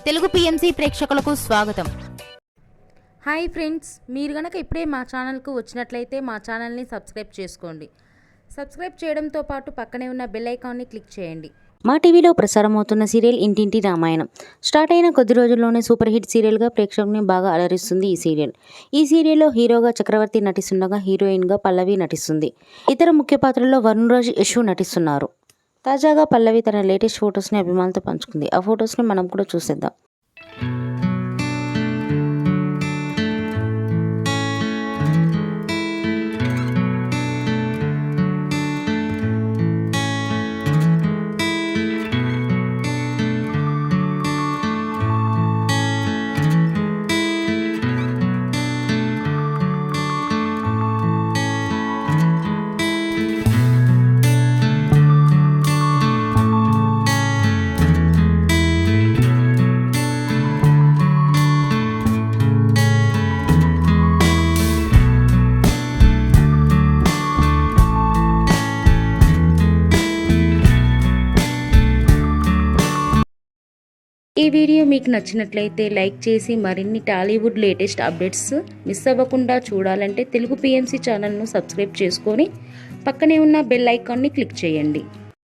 Telugu PMC ప్రేక్షకులకు స్వాగతం. Hi friends, మీరు గనక ఇప్పుడే మా ఛానల్కు వచ్చినట్లయితే మా ఛానల్ని సబ్స్క్రైబ్ చేసుకోండి. సబ్స్క్రైబ్ చేయడంతో పాటు పక్కనే ఉన్న బెల్ ఐకాన్ని క్లిక్ చేయండి. మా టీవీలో ప్రసారమవుతున్న సీరియల్ ఇంటింటి రామాయణం స్టార్ట్ అయిన కొద్ది రోజుల్లోనే సూపర్ హిట్ సీరియల్గా ప్రేక్షకుని బాగా అలరిస్తుంది ఈ సీరియల్. ఈ సీరియల్లో హీరోగా చక్రవర్తి నటిస్తుండగా హీరోయిన్గా పల్లవి నటిస్తుంది. ఇతర ముఖ్య పాత్రల్లో వరుణ్ రాజ్, యశు నటిస్తున్నారు. తాజాగా పల్లవి తన లేటెస్ట్ ఫొటోస్ని అభిమానులతో పంచుకుంది. ఆ ఫొటోస్ని మనం కూడా చూసేద్దాం. ఈ వీడియో మీకు నచ్చినట్లయితే లైక్ చేసి మరిన్ని టాలీవుడ్ లేటెస్ట్ అప్డేట్స్ మిస్ అవ్వకుండా చూడాలంటే తెలుగు పిఎంసి ఛానల్ను సబ్స్క్రైబ్ చేసుకొని పక్కనే ఉన్న బెల్ ఐకాన్ని క్లిక్ చేయండి.